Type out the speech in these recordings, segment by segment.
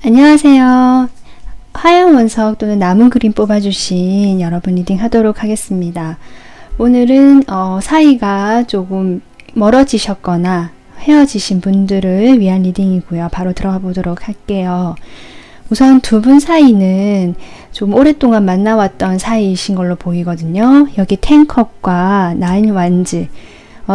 안녕하세요. 하얀 원석 또는 남은 그림 뽑아주신 여러분 리딩 하도록 하겠습니다. 오늘은 사이가 조금 멀어지셨거나 헤어지신 분들을 위한 리딩이고요. 바로 들어가 보도록 할게요. 우선 두 분 사이는 좀 오랫동안 만나왔던 사이이신 걸로 보이거든요. 여기 10컵과 9 완즈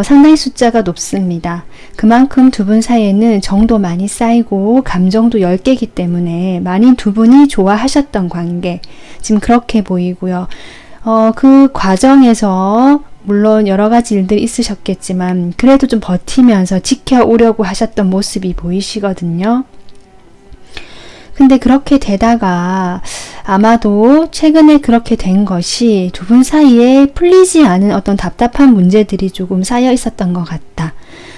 상당히 숫자가 높습니다. 그만큼 두 분 사이에는 정도 많이 쌓이고 감정도 10개이기 때문에 많이 두 분이 좋아하셨던 관계, 지금 그렇게 보이고요. 그 과정에서 물론 여러 가지 일들이 있으셨겠지만 그래도 좀 버티면서 지켜오려고 하셨던 모습이 보이시거든요. 근데 그렇게 되다가 아마도 최근에 그렇게 된 것이 두 분 사이에 풀리지 않은 어떤 답답한 문제들이 조금 쌓여 있었던 것 같다.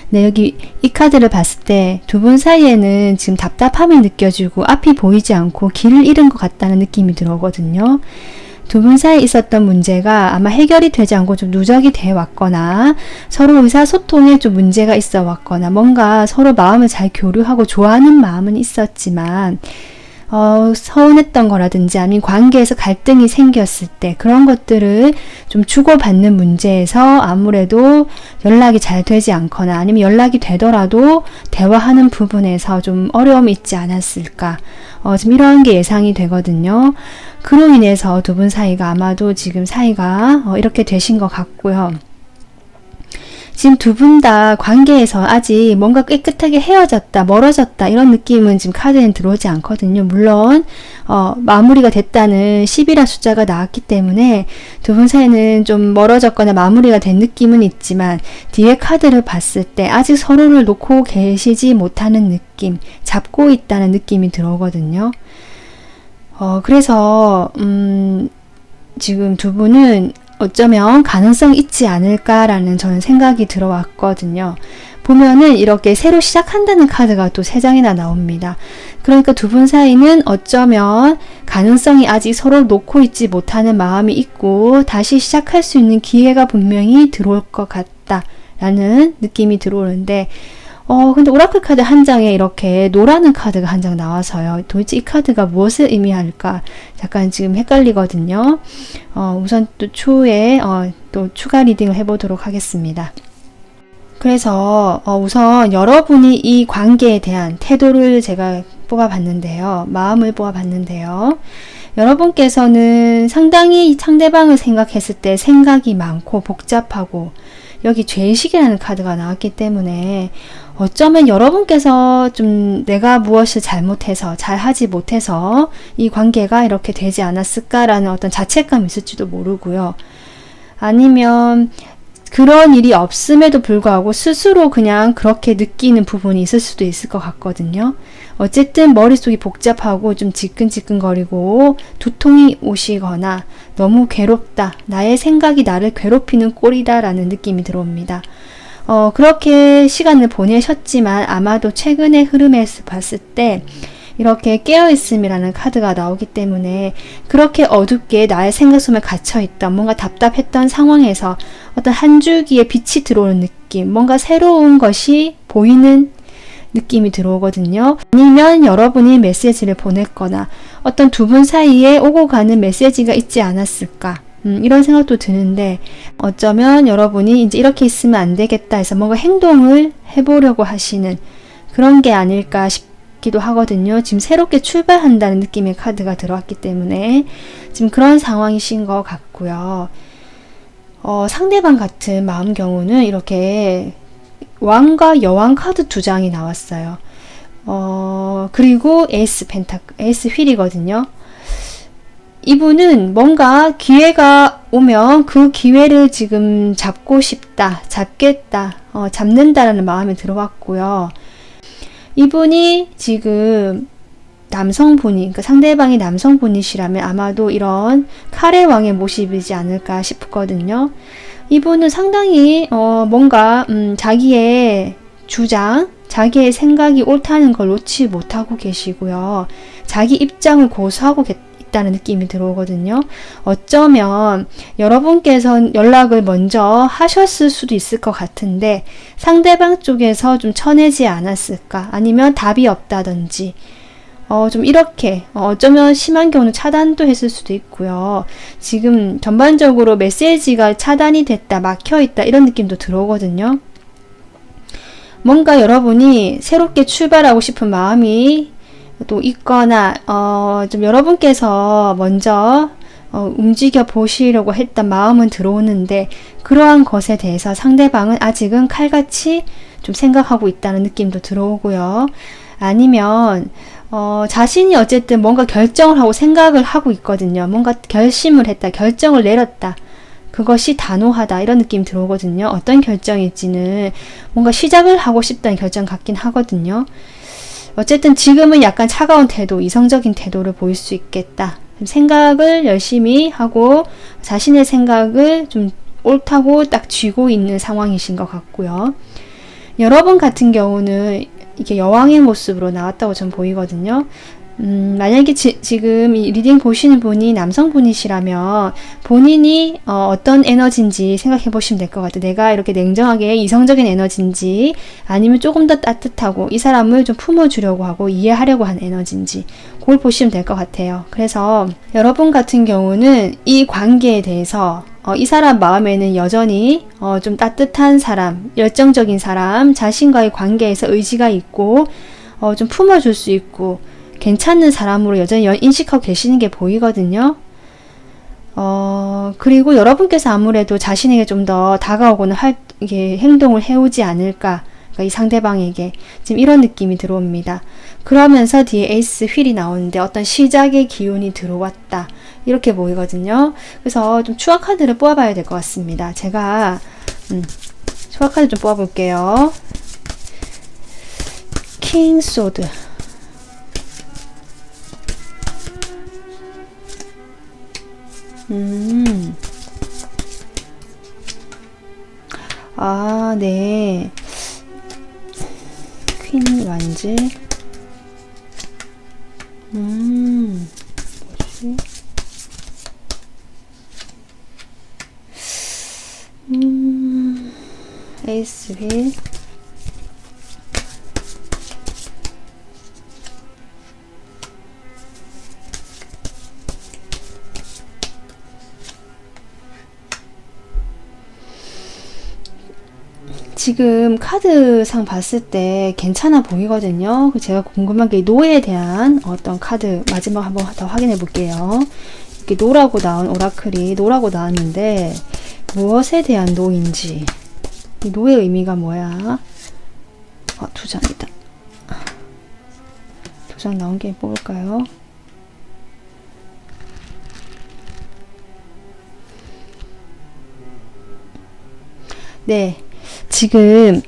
네, 여기 이 카드를 봤을 때 두 분 사이에는 지금 답답함이 느껴지고 앞이 보이지 않고 길을 잃은 것 같다는 느낌이 들어오거든요. 두 분 사이에 있었던 문제가 아마 해결이 되지 않고 좀 누적이 돼 왔거나 서로 의사소통에 좀 문제가 있어 왔거나 뭔가 서로 마음을 잘 교류하고 좋아하는 마음은 있었지만 서운했던 거라든지 아니면 관계에서 갈등이 생겼을 때 그런 것들을 좀 주고받는 문제에서 아무래도 연락이 잘 되지 않거나 아니면 연락이 되더라도 대화하는 부분에서 좀 어려움이 있지 않았을까. 지금 이런 게 예상이 되거든요. 그로 인해서 두 분 사이가 아마도 지금 사이가 이렇게 되신 것 같고요. 지금 두 분 다 관계에서 아직 뭔가 깨끗하게 헤어졌다, 멀어졌다 이런 느낌은 지금 카드에는 들어오지 않거든요. 물론 마무리가 됐다는 10이라는 숫자가 나왔기 때문에 두 분 사이는 좀 멀어졌거나 마무리가 된 느낌은 있지만 뒤에 카드를 봤을 때 아직 서로를 놓고 계시지 못하는 느낌, 잡고 있다는 느낌이 들어오거든요. 그래서 지금 두 분은 어쩌면 가능성이 있지 않을까라는 저는 생각이 들어왔거든요. 보면은 이렇게 새로 시작한다는 카드가 또 3장이나 나옵니다. 그러니까 두 분 사이는 어쩌면 가능성이 아직 서로 놓고 있지 못하는 마음이 있고 다시 시작할 수 있는 기회가 분명히 들어올 것 같다라는 느낌이 들어오는데 근데 오라클 카드 한 장에 이렇게 노라는 카드가 한 장 나와서요. 도대체 이 카드가 무엇을 의미할까? 잠깐 지금 헷갈리거든요. 우선 또 추후에 또 추가 리딩을 해보도록 하겠습니다. 그래서 우선 여러분이 이 관계에 대한 태도를 제가 뽑아봤는데요. 마음을 뽑아봤는데요. 여러분께서는 상당히 상대방을 생각했을 때 생각이 많고 복잡하고, 여기 죄의식이라는 카드가 나왔기 때문에 어쩌면 여러분께서 좀 내가 무엇을 잘못해서 잘하지 못해서 이 관계가 이렇게 되지 않았을까라는 어떤 자책감이 있을지도 모르고요. 아니면 그런 일이 없음에도 불구하고 스스로 그냥 그렇게 느끼는 부분이 있을 수도 있을 것 같거든요. 어쨌든 머릿속이 복잡하고 좀 지끈지끈거리고 두통이 오시거나 너무 괴롭다, 나의 생각이 나를 괴롭히는 꼴이다 라는 느낌이 들어옵니다. 그렇게 시간을 보내셨지만 아마도 최근의 흐름에서 봤을 때 이렇게 깨어있음이라는 카드가 나오기 때문에 그렇게 어둡게 나의 생각 속에 갇혀있던 뭔가 답답했던 상황에서 어떤 한 줄기의 빛이 들어오는 느낌, 뭔가 새로운 것이 보이는 느낌이 들어오거든요. 아니면 여러분이 메시지를 보냈거나 어떤 두 분 사이에 오고 가는 메시지가 있지 않았을까, 이런 생각도 드는데, 어쩌면 여러분이 이제 이렇게 있으면 안 되겠다 해서 뭔가 행동을 해보려고 하시는 그런 게 아닐까 싶기도 하거든요. 지금 새롭게 출발한다는 느낌의 카드가 들어왔기 때문에 지금 그런 상황이신 것 같고요. 상대방 같은 마음 경우는 이렇게 왕과 여왕 카드 두 장이 나왔어요. 그리고 에이스 휠이거든요. 이분은 뭔가 기회가 오면 그 기회를 지금 잡고 싶다, 잡겠다, 잡는다라는 마음이 들어왔고요. 이분이 지금 남성분이, 그러니까 상대방이 남성분이시라면 아마도 이런 칼의 왕의 모습이지 않을까 싶거든요. 이분은 상당히 뭔가 자기의 주장, 자기의 생각이 옳다는 걸 놓지 못하고 계시고요. 자기 입장을 고수하고 있다는 느낌이 들어오거든요. 어쩌면 여러분께서 연락을 먼저 하셨을 수도 있을 것 같은데 상대방 쪽에서 좀 쳐내지 않았을까, 아니면 답이 없다든지 좀 이렇게 어쩌면 심한 경우는 차단도 했을 수도 있고요. 지금 전반적으로 메시지가 차단이 됐다, 막혀있다 이런 느낌도 들어오거든요. 뭔가 여러분이 새롭게 출발하고 싶은 마음이 또 있거나 좀 여러분께서 먼저 움직여 보시려고 했던 마음은 들어오는데 그러한 것에 대해서 상대방은 아직은 칼같이 좀 생각하고 있다는 느낌도 들어오고요. 아니면 자신이 어쨌든 뭔가 결정을 하고 생각을 하고 있거든요. 뭔가 결심을 했다, 결정을 내렸다, 그것이 단호하다 이런 느낌이 들어오거든요. 어떤 결정일지는 뭔가 시작을 하고 싶다는 결정 같긴 하거든요. 어쨌든 지금은 약간 차가운 태도, 이성적인 태도를 보일 수 있겠다. 생각을 열심히 하고 자신의 생각을 좀 옳다고 딱 쥐고 있는 상황이신 것 같고요. 여러분 같은 경우는 이게 여왕의 모습으로 나왔다고 전 보이거든요. 만약에 지금 이 리딩 보시는 분이 남성분이시라면 본인이 어떤 에너지인지 생각해 보시면 될 것 같아요. 내가 이렇게 냉정하게 이성적인 에너지인지 아니면 조금 더 따뜻하고 이 사람을 좀 품어주려고 하고 이해하려고 하는 에너지인지 그걸 보시면 될 것 같아요. 그래서 여러분 같은 경우는 이 관계에 대해서 이 사람 마음에는 여전히 좀 따뜻한 사람, 열정적인 사람, 자신과의 관계에서 의지가 있고 좀 품어줄 수 있고 괜찮은 사람으로 여전히 인식하고 계시는 게 보이거든요. 그리고 여러분께서 아무래도 자신에게 좀 더 다가오고는 이게 행동을 해오지 않을까, 그러니까 이 상대방에게 지금 이런 느낌이 들어옵니다. 그러면서 뒤에 에이스 휠이 나오는데 어떤 시작의 기운이 들어왔다 이렇게 보이거든요. 그래서 좀 추억 카드를 뽑아봐야 될 것 같습니다. 제가 추억 카드 좀 뽑아볼게요. 킹 소드, 아, 네. 퀸 완즈. 뭐지? 에이스 휠. 지금 카드상 봤을 때 괜찮아 보이거든요. 제가 궁금한 게 노에 대한 어떤 카드 마지막 한번 더 확인해 볼게요. 이렇게 노라고 나온 오라클이 노라고 나왔는데 무엇에 대한 노인지, 이 노의 의미가 뭐야? 두 장이다. 두 장 나온 게 뽑을까요? 네, 지금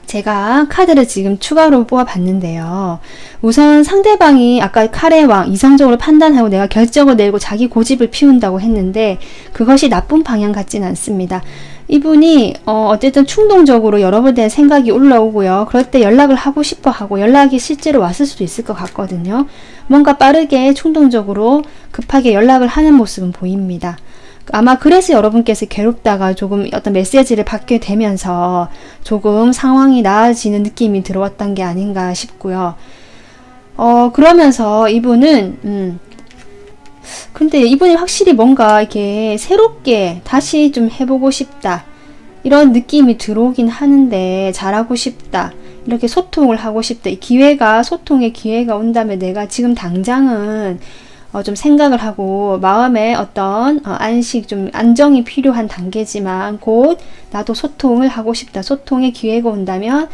제가 카드를 지금 추가로 뽑아봤는데요. 우선 상대방이 아까 칼의 왕 이성적으로 판단하고 내가 결정을 내고 자기 고집을 피운다고 했는데 그것이 나쁜 방향 같지는 않습니다. 이분이 어쨌든 충동적으로 여러분에 대한 생각이 올라오고요. 그럴 때 연락을 하고 싶어 하고 연락이 실제로 왔을 수도 있을 것 같거든요. 뭔가 빠르게 충동적으로 급하게 연락을 하는 모습은 보입니다. 아마 그래서 여러분께서 괴롭다가 조금 어떤 메시지를 받게 되면서 조금 상황이 나아지는 느낌이 들어왔던 게 아닌가 싶고요. 그러면서 이분은 근데 이분이 확실히 뭔가 이렇게 새롭게 다시 좀 해보고 싶다, 이런 느낌이 들어오긴 하는데 잘하고 싶다, 이렇게 소통을 하고 싶다, 이 기회가, 소통의 기회가 온다면 내가 지금 당장은 좀 생각을 하고 마음에 어떤 안식, 좀 안정이 필요한 단계지만 곧 나도 소통을 하고 싶다, 소통의 기회가 온다면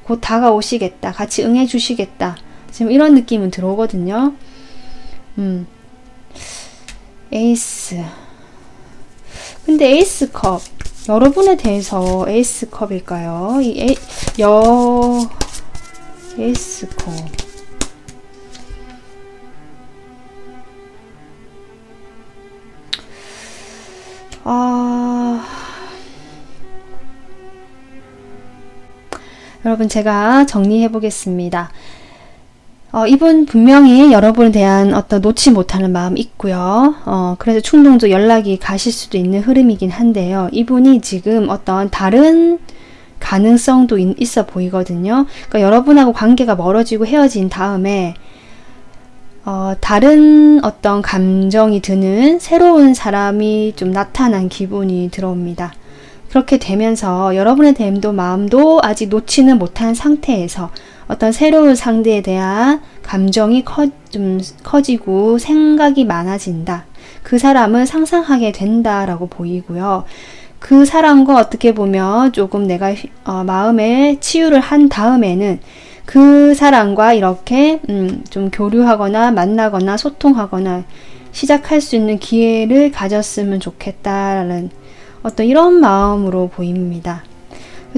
곧 다가오시겠다, 같이 응해 주시겠다, 지금 이런 느낌은 들어오거든요. 에이스. 근데 에이스컵, 여러분에 대해서 에이스컵일까요? 에이스컵. 여러분, 제가 정리해 보겠습니다. 이분 분명히 여러분에 대한 어떤 놓지 못하는 마음 있고요. 그래서 충동적 연락이 가실 수도 있는 흐름이긴 한데요. 이분이 지금 어떤 다른 가능성도 있어 보이거든요. 그러니까 여러분하고 관계가 멀어지고 헤어진 다음에 다른 어떤 감정이 드는 새로운 사람이 좀 나타난 기분이 들어옵니다. 그렇게 되면서 여러분의 마음도 아직 놓지는 못한 상태에서 어떤 새로운 상대에 대한 감정이 좀 커지고 생각이 많아진다. 그 사람을 상상하게 된다라고 보이고요. 그 사람과 어떻게 보면 조금 내가 마음에 치유를 한 다음에는 그 사람과 이렇게 좀 교류하거나 만나거나 소통하거나 시작할 수 있는 기회를 가졌으면 좋겠다라는 어떤 이런 마음으로 보입니다.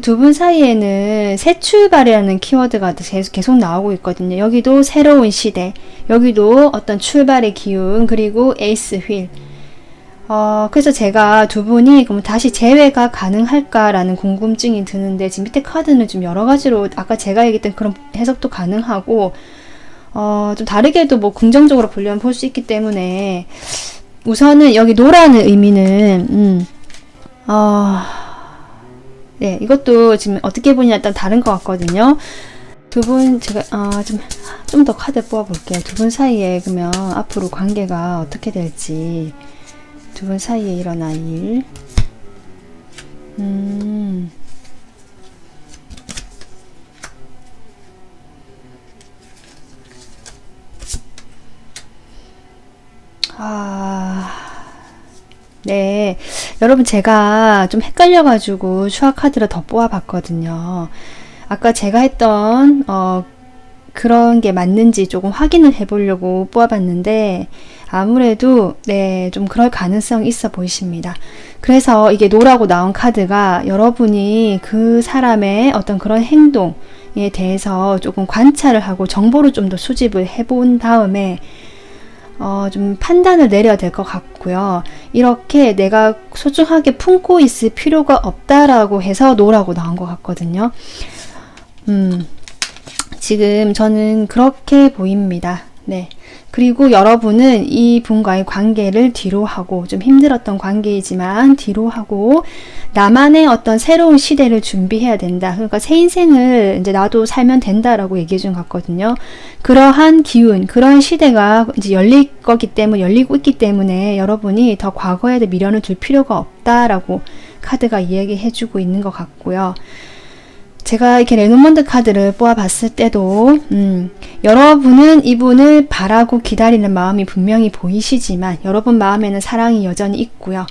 두 분 사이에는 새 출발이라는 키워드가 계속 나오고 있거든요. 여기도 새로운 시대, 여기도 어떤 출발의 기운, 그리고 에이스 휠. 그래서 제가 두 분이 그럼 다시 재회가 가능할까라는 궁금증이 드는데, 지금 밑에 카드는 좀 여러 가지로 아까 제가 얘기했던 그런 해석도 가능하고, 좀 다르게도 뭐 긍정적으로 보려면 볼 수 있기 때문에, 우선은 여기 노라는 의미는, 네, 이것도 지금 어떻게 보냐 일단 다른 것 같거든요. 두 분, 제가, 좀 더 카드 뽑아볼게요. 두 분 사이에 그러면 앞으로 관계가 어떻게 될지, 두 분 사이에 일어날 일. 네. 여러분, 제가 좀 헷갈려가지고 추가 카드를 더 뽑아봤거든요. 아까 제가 했던, 그런 게 맞는지 조금 확인을 해보려고 뽑아봤는데, 아무래도, 네, 좀 그럴 가능성이 있어 보이십니다. 그래서 이게 노라고 나온 카드가 여러분이 그 사람의 어떤 그런 행동에 대해서 조금 관찰을 하고 정보를 좀 더 수집을 해본 다음에, 좀 판단을 내려야 될 것 같고요. 이렇게 내가 소중하게 품고 있을 필요가 없다라고 해서 노라고 나온 것 같거든요. 지금 저는 그렇게 보입니다. 네. 그리고 여러분은 이 분과의 관계를 뒤로 하고, 좀 힘들었던 관계이지만 뒤로 하고, 나만의 어떤 새로운 시대를 준비해야 된다. 그러니까 새 인생을 이제 나도 살면 된다라고 얘기해 준 것 같거든요. 그러한 기운, 그런 시대가 이제 열리고 있기 때문에 여러분이 더 과거에 미련을 둘 필요가 없다라고 카드가 이야기해 주고 있는 것 같고요. 제가 이렇게 레노먼드 카드를 뽑아봤을 때도 여러분은 이분을 바라고 기다리는 마음이 분명히 보이시지만 여러분 마음에는 사랑이 여전히 있고요.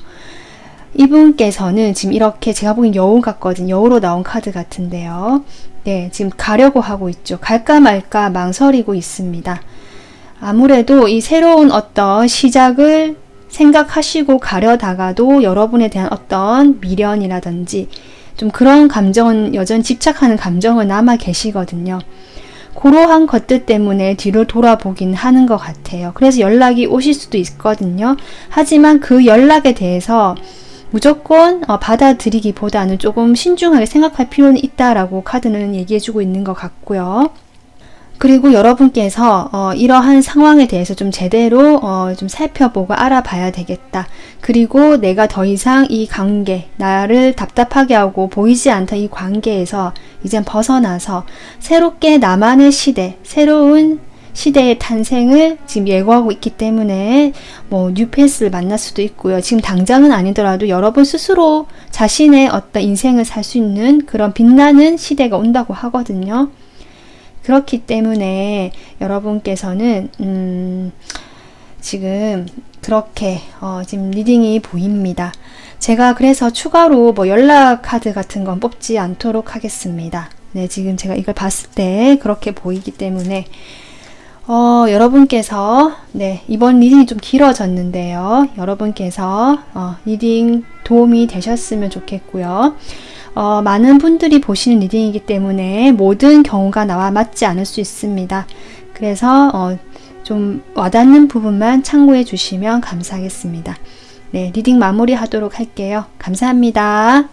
이분께서는 지금 이렇게 제가 보기엔 여우 같거든요. 여우로 나온 카드 같은데요. 네, 지금 가려고 하고 있죠. 갈까 말까 망설이고 있습니다. 아무래도 이 새로운 어떤 시작을 생각하시고 가려다가도 여러분에 대한 어떤 미련이라든지 좀 그런 감정은 여전히 집착하는 감정은 남아 계시거든요. 그러한 것들 때문에 뒤로 돌아보긴 하는 것 같아요. 그래서 연락이 오실 수도 있거든요. 하지만 그 연락에 대해서 무조건 받아들이기보다는 조금 신중하게 생각할 필요는 있다라고 카드는 얘기해주고 있는 것 같고요. 그리고 여러분께서 이러한 상황에 대해서 좀 제대로 좀 살펴보고 알아봐야 되겠다. 그리고 내가 더 이상 이 관계, 나를 답답하게 하고 보이지 않던 이 관계에서 이젠 벗어나서 새롭게 나만의 시대, 새로운 시대의 탄생을 지금 예고하고 있기 때문에 뭐 뉴페이스를 만날 수도 있고요. 지금 당장은 아니더라도 여러분 스스로 자신의 어떤 인생을 살 수 있는 그런 빛나는 시대가 온다고 하거든요. 그렇기 때문에 여러분께서는 지금 그렇게 지금 리딩이 보입니다. 제가 그래서 추가로 뭐 연락 카드 같은 건 뽑지 않도록 하겠습니다. 네, 지금 제가 이걸 봤을 때 그렇게 보이기 때문에 여러분께서 네, 이번 리딩이 좀 길어졌는데요. 여러분께서 리딩 도움이 되셨으면 좋겠고요. 많은 분들이 보시는 리딩이기 때문에 모든 경우가 나와 맞지 않을 수 있습니다. 그래서 좀 와닿는 부분만 참고해 주시면 감사하겠습니다. 네, 리딩 마무리 하도록 할게요. 감사합니다.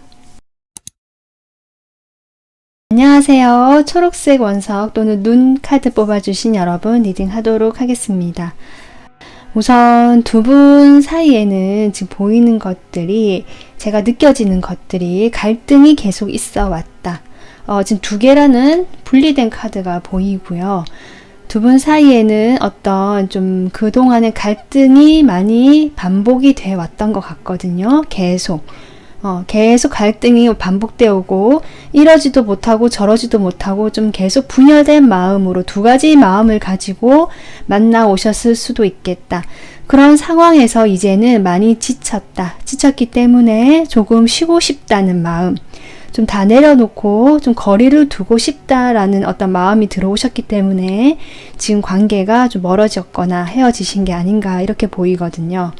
안녕하세요. 초록색 원석 또는 눈 카드 뽑아주신 여러분 리딩 하도록 하겠습니다. 우선 두 분 사이에는 지금 보이는 것들이 제가 느껴지는 것들이 갈등이 계속 있어 왔다. 지금 두 개라는 분리된 카드가 보이고요. 두 분 사이에는 어떤 좀 그동안의 갈등이 많이 반복이 돼 왔던 것 같거든요. 계속 갈등이 반복되어 오고 이러지도 못하고 저러지도 못하고 좀 계속 분열된 마음으로 두 가지 마음을 가지고 만나 오셨을 수도 있겠다. 그런 상황에서 이제는 많이 지쳤기 때문에 조금 쉬고 싶다는 마음, 좀 다 내려놓고 좀 거리를 두고 싶다라는 어떤 마음이 들어오셨기 때문에 지금 관계가 좀 멀어졌거나 헤어지신 게 아닌가 이렇게 보이거든요.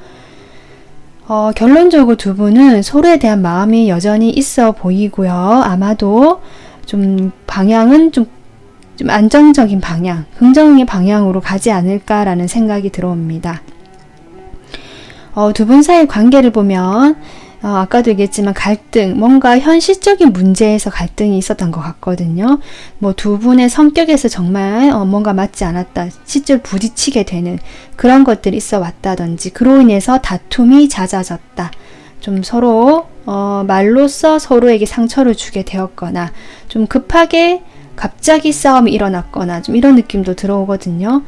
결론적으로 두 분은 서로에 대한 마음이 여전히 있어 보이고요. 아마도 좀 방향은 좀 안정적인 방향, 긍정의 방향으로 가지 않을까라는 생각이 들어옵니다. 두 분 사이 관계를 보면 아까도 얘기했지만 갈등, 뭔가 현실적인 문제에서 갈등이 있었던 것 같거든요. 뭐 두 분의 성격에서 정말 뭔가 맞지 않았다, 실제로 부딪히게 되는 그런 것들이 있어 왔다든지 그로 인해서 다툼이 잦아졌다. 좀 서로 말로써 서로에게 상처를 주게 되었거나 좀 급하게 갑자기 싸움이 일어났거나 좀 이런 느낌도 들어오거든요.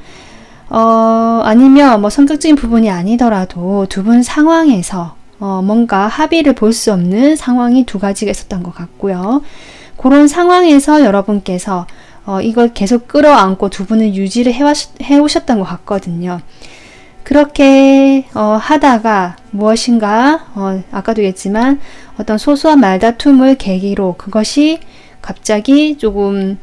아니면 뭐 성격적인 부분이 아니더라도 두 분 상황에서 뭔가 합의를 볼 수 없는 상황이 두 가지가 있었던 것 같고요. 그런 상황에서 여러분께서 이걸 계속 끌어안고 두 분은 유지를 해오셨던 것 같거든요. 그렇게 하다가 무엇인가 아까도 얘기했지만 어떤 소소한 말다툼을 계기로 그것이 갑자기 조금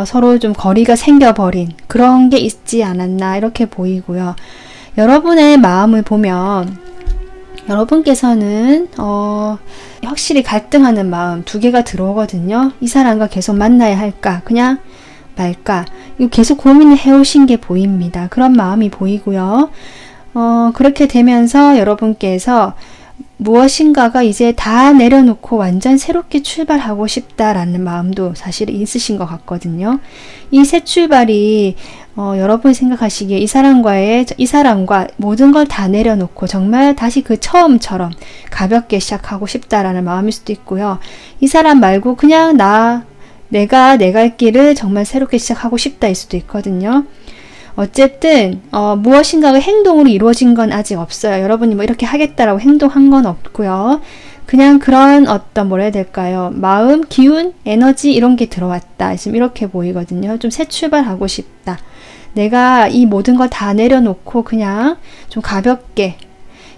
서로 좀 거리가 생겨버린 그런 게 있지 않았나 이렇게 보이고요. 여러분의 마음을 보면 여러분께서는 확실히 갈등하는 마음 두 개가 들어오거든요. 이 사람과 계속 만나야 할까 그냥 말까 이거 계속 고민을 해오신 게 보입니다. 그런 마음이 보이고요. 그렇게 되면서 여러분께서 무엇인가가 이제 다 내려놓고 완전 새롭게 출발하고 싶다라는 마음도 사실 있으신 것 같거든요. 이 새 출발이 여러분이 생각하시기에 이 사람과 모든 걸 다 내려놓고 정말 다시 그 처음처럼 가볍게 시작하고 싶다라는 마음일 수도 있고요. 이 사람 말고 그냥 내가 내 갈 길을 정말 새롭게 시작하고 싶다일 수도 있거든요. 어쨌든 무엇인가가 행동으로 이루어진 건 아직 없어요. 여러분이 뭐 이렇게 하겠다라고 행동한 건 없고요. 그냥 그런 어떤 뭐라 해야 될까요? 마음, 기운, 에너지 이런 게 들어왔다. 지금 이렇게 보이거든요. 좀 새 출발하고 싶다. 내가 이 모든 걸 다 내려놓고 그냥 좀 가볍게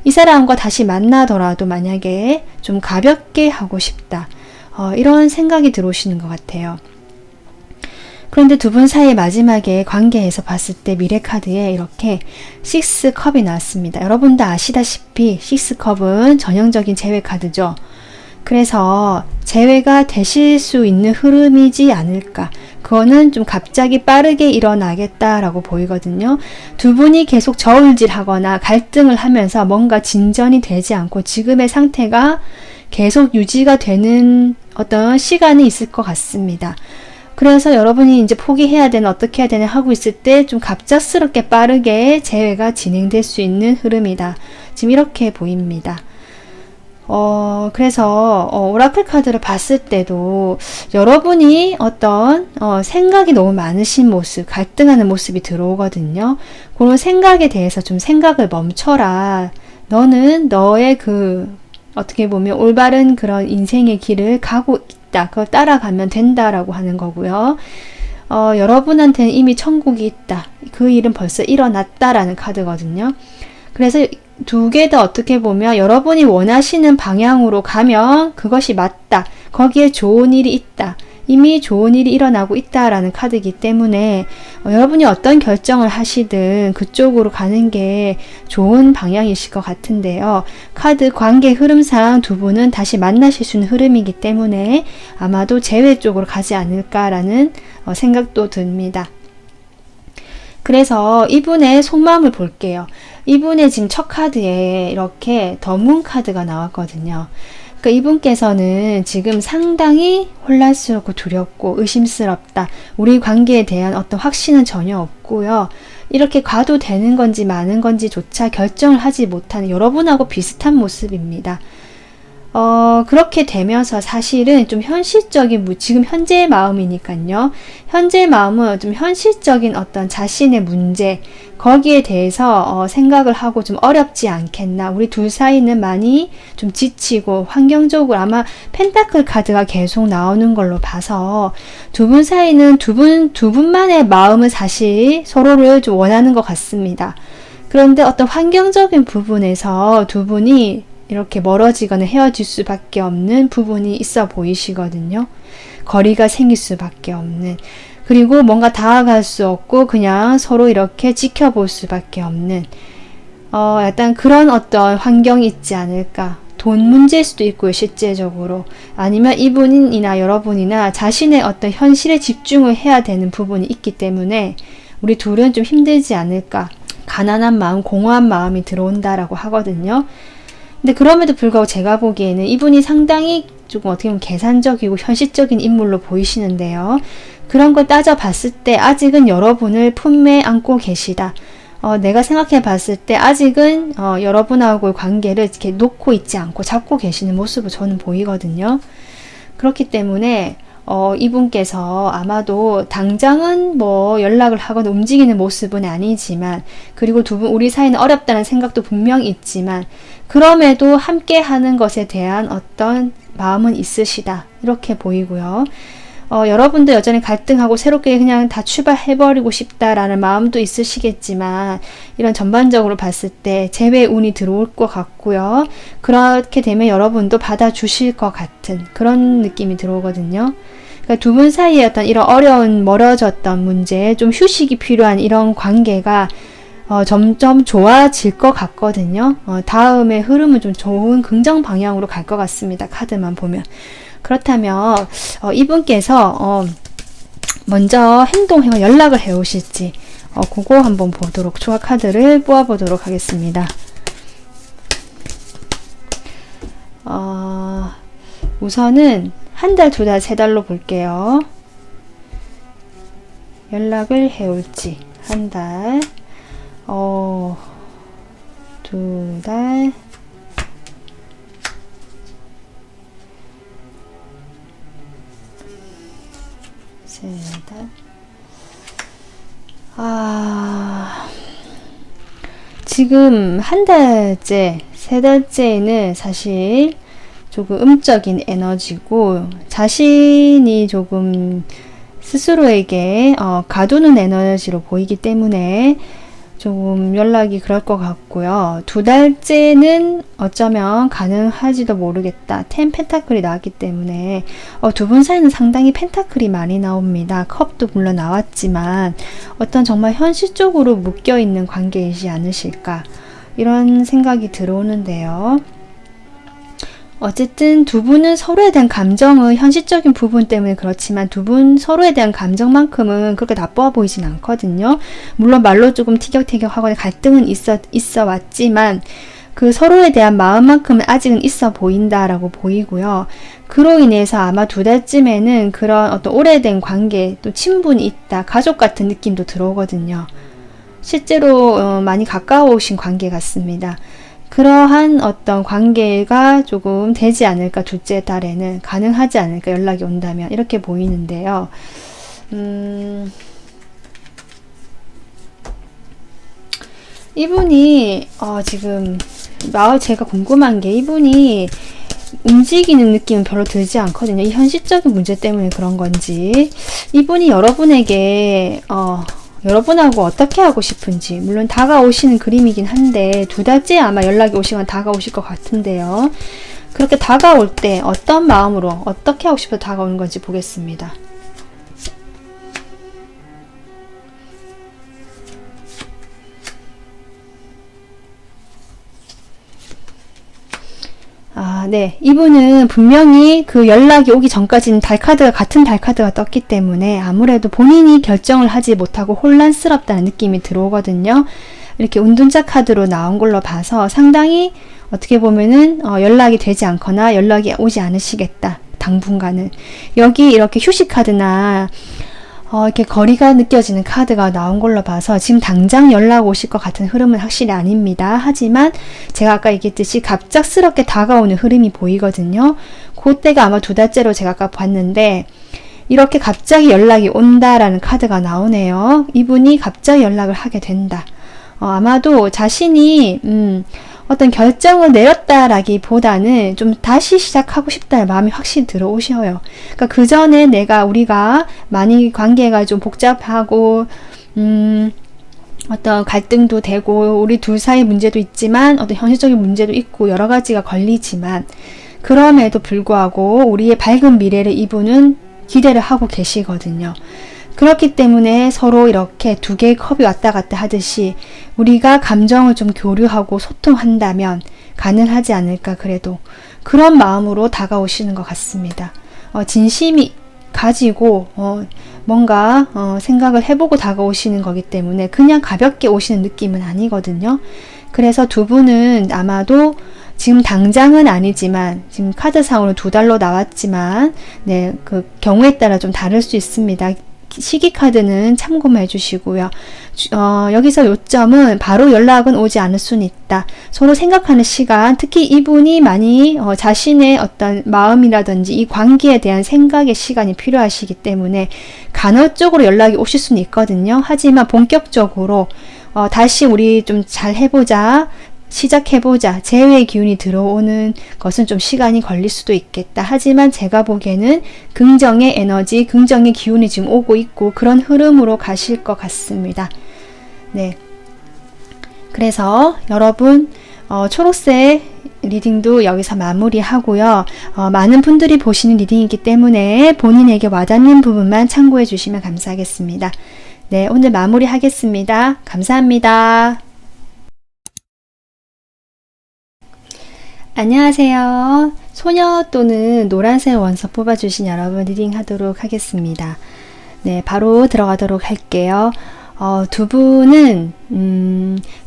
이 사람과 다시 만나더라도 만약에 좀 가볍게 하고 싶다. 이런 생각이 들어오시는 것 같아요. 그런데 두 분 사이의 마지막에 관계에서 봤을 때 미래 카드에 이렇게 6컵이 나왔습니다. 여러분도 아시다시피 6컵은 전형적인 재회 카드죠. 그래서 재회가 되실 수 있는 흐름이지 않을까. 그거는 좀 갑자기 빠르게 일어나겠다라고 보이거든요. 두 분이 계속 저울질하거나 갈등을 하면서 뭔가 진전이 되지 않고 지금의 상태가 계속 유지가 되는 어떤 시간이 있을 것 같습니다. 그래서 여러분이 이제 포기해야 되나 어떻게 해야 되나 하고 있을 때 좀 갑작스럽게 빠르게 재회가 진행될 수 있는 흐름이다. 지금 이렇게 보입니다. 그래서 오라클 카드를 봤을 때도 여러분이 어떤 생각이 너무 많으신 모습, 갈등하는 모습이 들어오거든요. 그런 생각에 대해서 좀 생각을 멈춰라. 너는 너의 어떻게 보면 올바른 그런 인생의 길을 가고 있다. 그걸 따라가면 된다라고 하는 거고요. 여러분한테는 이미 천국이 있다. 그 일은 벌써 일어났다라는 카드거든요. 그래서 두 개 다 어떻게 보면 여러분이 원하시는 방향으로 가면 그것이 맞다. 거기에 좋은 일이 있다. 이미 좋은 일이 일어나고 있다라는 카드이기 때문에 여러분이 어떤 결정을 하시든 그쪽으로 가는 게 좋은 방향이실 것 같은데요. 카드 관계 흐름상 두 분은 다시 만나실 수 있는 흐름이기 때문에 아마도 재회 쪽으로 가지 않을까라는 생각도 듭니다. 그래서 이분의 속마음을 볼게요. 이분의 지금 첫 카드에 이렇게 더 문 카드가 나왔거든요. 그러니까 이분께서는 지금 상당히 혼란스럽고 두렵고 의심스럽다. 우리 관계에 대한 어떤 확신은 전혀 없고요. 이렇게 가도 되는 건지 마는 건지조차 결정을 하지 못하는 여러분하고 비슷한 모습입니다. 그렇게 되면서 사실은 좀 현실적인, 지금 현재의 마음이니까요. 현재의 마음은 좀 현실적인 어떤 자신의 문제, 거기에 대해서 생각을 하고 좀 어렵지 않겠나. 우리 둘 사이는 많이 좀 지치고 환경적으로 아마 펜타클 카드가 계속 나오는 걸로 봐서 두 분 사이는 두 분만의 마음은 사실 서로를 좀 원하는 것 같습니다. 그런데 어떤 환경적인 부분에서 두 분이 이렇게 멀어지거나 헤어질 수밖에 없는 부분이 있어 보이시거든요. 거리가 생길 수밖에 없는, 그리고 뭔가 다가갈 수 없고 그냥 서로 이렇게 지켜볼 수밖에 없는 약간 그런 어떤 환경이 있지 않을까. 돈 문제일 수도 있고요, 실제적으로. 아니면 이분이나 여러분이나 자신의 어떤 현실에 집중을 해야 되는 부분이 있기 때문에 우리 둘은 좀 힘들지 않을까. 가난한 마음, 공허한 마음이 들어온다라고 하거든요. 근데 그럼에도 불구하고 제가 보기에는 이분이 상당히 조금 어떻게 보면 계산적이고 현실적인 인물로 보이시는데요. 그런 걸 따져봤을 때 아직은 여러분을 품에 안고 계시다. 내가 생각해 봤을 때 아직은 여러분하고의 관계를 이렇게 놓고 있지 않고 잡고 계시는 모습을 저는 보이거든요. 그렇기 때문에 이분께서 아마도 당장은 뭐 연락을 하거나 움직이는 모습은 아니지만, 그리고 두 분 우리 사이는 어렵다는 생각도 분명히 있지만 그럼에도 함께 하는 것에 대한 어떤 마음은 있으시다, 이렇게 보이고요. 여러분도 여전히 갈등하고 새롭게 그냥 다 출발해버리고 싶다라는 마음도 있으시겠지만 이런 전반적으로 봤을 때 재회 운이 들어올 것 같고요. 그렇게 되면 여러분도 받아주실 것 같은 그런 느낌이 들어오거든요. 그러니까 두 분 사이에 어떤 이런 어려운 멀어졌던 문제, 좀 휴식이 필요한 이런 관계가 점점 좋아질 것 같거든요. 다음의 흐름은 좀 좋은 긍정 방향으로 갈 것 같습니다. 카드만 보면. 그렇다면 이분께서 먼저 행동해서 연락을 해오실지 그거 한번 보도록, 조화 카드를 뽑아보도록 하겠습니다. 우선은 한 달, 두 달, 세 달로 볼게요. 연락을 해올지 한 달, 2달, 세 달. 지금 한 달째, 세 달째에는 사실 조금 음적인 에너지고, 자신이 조금 스스로에게 가두는 에너지로 보이기 때문에 조금 연락이 그럴 것 같고요. 2달째는 어쩌면 가능할지도 모르겠다. 10 펜타클이 나왔기 때문에 두 분 사이는 상당히 펜타클이 많이 나옵니다. 컵도 물론 나왔지만 어떤 정말 현실적으로 묶여있는 관계이지 않으실까, 이런 생각이 들어오는데요. 어쨌든 두 분은 서로에 대한 감정은 현실적인 부분 때문에 그렇지만 두 분 서로에 대한 감정만큼은 그렇게 나빠 보이진 않거든요. 물론 말로 조금 티격태격하거나 갈등은 있어 왔지만 그 서로에 대한 마음만큼은 아직은 있어 보인다라고 보이고요. 그로 인해서 아마 2달쯤에는 그런 어떤 오래된 관계, 또 친분이 있다, 가족 같은 느낌도 들어오거든요. 실제로 많이 가까워오신 관계 같습니다. 그러한 어떤 관계가 조금 되지 않을까, 둘째 달에는 가능하지 않을까, 연락이 온다면, 이렇게 보이는데요. 이분이 지금 제가 궁금한 게, 이분이 움직이는 느낌은 별로 들지 않거든요. 이 현실적인 문제 때문에 그런 건지, 이분이 여러분에게 여러분하고 어떻게 하고 싶은지, 물론 다가오시는 그림이긴 한데 2달째 아마 연락이 오시거나 다가오실 것 같은데요. 그렇게 다가올 때 어떤 마음으로 어떻게 하고 싶어서 다가오는 건지 보겠습니다. 네. 이분은 분명히 그 연락이 오기 전까지는 같은 달카드가 떴기 때문에 아무래도 본인이 결정을 하지 못하고 혼란스럽다는 느낌이 들어오거든요. 이렇게 운둔자 카드로 나온 걸로 봐서 상당히 어떻게 보면은 연락이 되지 않거나 연락이 오지 않으시겠다, 당분간은. 여기 이렇게 휴식 카드나 이렇게 거리가 느껴지는 카드가 나온 걸로 봐서 지금 당장 연락 오실 것 같은 흐름은 확실히 아닙니다. 하지만 제가 아까 얘기했듯이 갑작스럽게 다가오는 흐름이 보이거든요. 그때가 아마 2달째로 제가 아까 봤는데 이렇게 갑자기 연락이 온다라는 카드가 나오네요. 이분이 갑자기 연락을 하게 된다. 아마도 자신이 어떤 결정을 내렸다라기보다는 좀 다시 시작하고 싶다는 마음이 확실히 들어오셔요. 그러니까 그 전에 우리가 많이 관계가 좀 복잡하고 어떤 갈등도 되고 우리 둘 사이 문제도 있지만 어떤 현실적인 문제도 있고 여러 가지가 걸리지만 그럼에도 불구하고 우리의 밝은 미래를 이분은 기대를 하고 계시거든요. 그렇기 때문에 서로 이렇게 두 개의 컵이 왔다 갔다 하듯이 우리가 감정을 좀 교류하고 소통한다면 가능하지 않을까, 그래도 그런 마음으로 다가오시는 것 같습니다. 진심이 가지고 뭔가 생각을 해보고 다가오시는 거기 때문에 그냥 가볍게 오시는 느낌은 아니거든요. 그래서 두 분은 아마도 지금 당장은 아니지만 지금 카드상으로 2달로 나왔지만 네, 그 경우에 따라 좀 다를 수 있습니다. 시기 카드는 참고만 해주시고요. 여기서 요점은 바로 연락은 오지 않을 수는 있다. 서로 생각하는 시간, 특히 이분이 많이 자신의 어떤 마음이라든지 이 관계에 대한 생각의 시간이 필요하시기 때문에 간헐적으로 연락이 오실 수는 있거든요. 하지만 본격적으로 다시 우리 좀 잘 해보자, 시작해보자, 재회의 기운이 들어오는 것은 좀 시간이 걸릴 수도 있겠다. 하지만 제가 보기에는 긍정의 에너지, 긍정의 기운이 지금 오고 있고 그런 흐름으로 가실 것 같습니다. 네. 그래서 여러분 초록색 리딩도 여기서 마무리하고요. 많은 분들이 보시는 리딩이기 때문에 본인에게 와닿는 부분만 참고해 주시면 감사하겠습니다. 네, 오늘 마무리하겠습니다. 감사합니다. 안녕하세요. 소녀 또는 노란색 원석 뽑아주신 여러분 리딩 하도록 하겠습니다. 네, 바로 들어가도록 할게요. 두 분은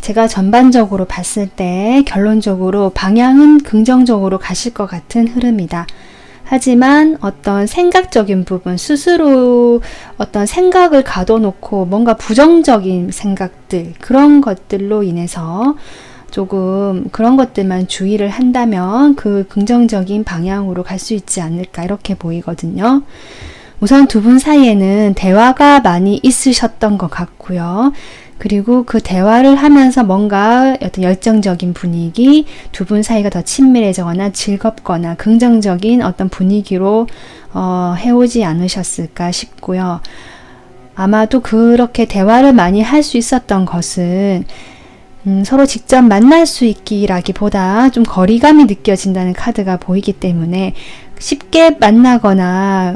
제가 전반적으로 봤을 때 결론적으로 방향은 긍정적으로 가실 것 같은 흐름이다. 하지만 어떤 생각적인 부분, 스스로 어떤 생각을 가둬놓고 뭔가 부정적인 생각들, 그런 것들로 인해서 조금 그런 것들만 주의를 한다면 그 긍정적인 방향으로 갈 수 있지 않을까, 이렇게 보이거든요. 우선 두 분 사이에는 대화가 많이 있으셨던 것 같고요. 그리고 그 대화를 하면서 뭔가 어떤 열정적인 분위기, 두 분 사이가 더 친밀해지거나 즐겁거나 긍정적인 어떤 분위기로 해오지 않으셨을까 싶고요. 아마도 그렇게 대화를 많이 할 수 있었던 것은 서로 직접 만날 수 있기라기보다 좀 거리감이 느껴진다는 카드가 보이기 때문에 쉽게 만나거나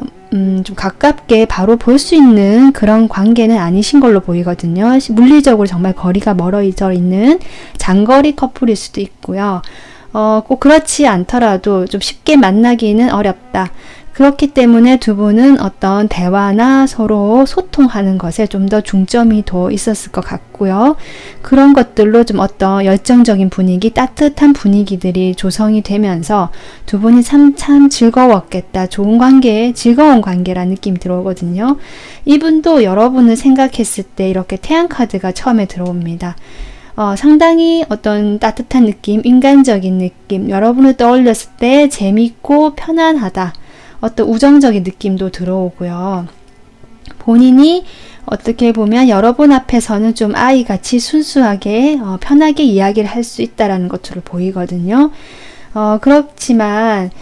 좀 가깝게 바로 볼 수 있는 그런 관계는 아니신 걸로 보이거든요. 물리적으로 정말 거리가 멀어져 있는 장거리 커플일 수도 있고요. 꼭 그렇지 않더라도 좀 쉽게 만나기는 어렵다. 그렇기 때문에 두 분은 어떤 대화나 서로 소통하는 것에 좀 더 중점이 더 있었을 것 같고요. 그런 것들로 좀 어떤 열정적인 분위기, 따뜻한 분위기들이 조성이 되면서 두 분이 참 즐거웠겠다. 좋은 관계, 즐거운 관계라는 느낌이 들어오거든요. 이분도 여러분을 생각했을 때 이렇게 태양 카드가 처음에 들어옵니다. 상당히 어떤 따뜻한 느낌, 인간적인 느낌, 여러분을 떠올렸을 때 재밌고 편안하다. 어떤 우정적인 느낌도 들어오고요. 본인이 어떻게 보면 여러분 앞에서는 좀 아이같이 순수하게 편하게 이야기를 할 수 있다라는 것으로 보이거든요. 그렇지만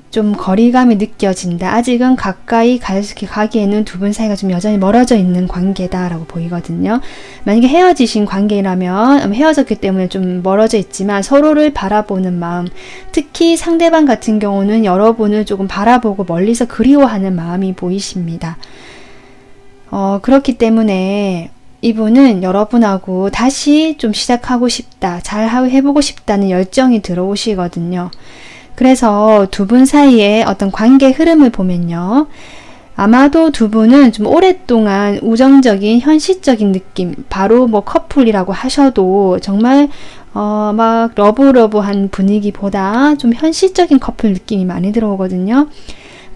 좀 거리감이 느껴진다. 아직은 가까이 가기에는 두 분 사이가 좀 여전히 멀어져 있는 관계다라고 보이거든요. 만약에 헤어지신 관계라면 헤어졌기 때문에 좀 멀어져 있지만 서로를 바라보는 마음, 특히 상대방 같은 경우는 여러분을 조금 바라보고 멀리서 그리워하는 마음이 보이십니다. 그렇기 때문에 이분은 여러분하고 다시 좀 시작하고 싶다, 잘 해보고 싶다는 열정이 들어오시거든요. 그래서 두 분 사이의 어떤 관계 흐름을 보면요. 아마도 두 분은 좀 오랫동안 우정적인 현실적인 느낌, 바로 뭐 커플이라고 하셔도 정말 막 러브러브한 분위기보다 좀 현실적인 커플 느낌이 많이 들어오거든요.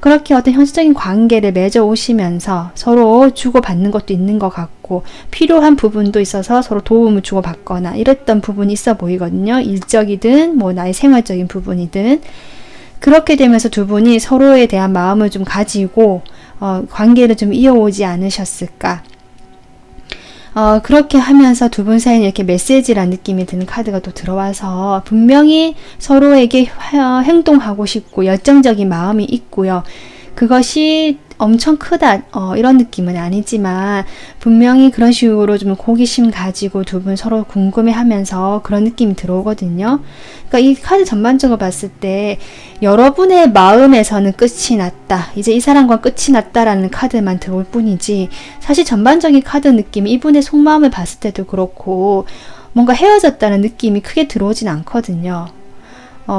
그렇게 어떤 현실적인 관계를 맺어 오시면서 서로 주고받는 것도 있는 것 같고 필요한 부분도 있어서 서로 도움을 주고받거나 이랬던 부분이 있어 보이거든요. 일적이든 뭐 나의 생활적인 부분이든. 그렇게 되면서 두 분이 서로에 대한 마음을 좀 가지고 관계를 좀 이어오지 않으셨을까. 그렇게 하면서 두 분 사이에 이렇게 메시지란 느낌이 드는 카드가 또 들어와서 분명히 서로에게 행동하고 싶고 열정적인 마음이 있고요. 그것이 엄청 크다 이런 느낌은 아니지만 분명히 그런 식으로 좀 호기심 가지고 두 분 서로 궁금해하면서 그런 느낌이 들어오거든요. 그러니까 이 카드 전반적으로 봤을 때 여러분의 마음에서는 끝이 났다, 이제 이 사람과 끝이 났다라는 카드만 들어올 뿐이지 사실 전반적인 카드 느낌이 이분의 속마음을 봤을 때도 그렇고 뭔가 헤어졌다는 느낌이 크게 들어오진 않거든요.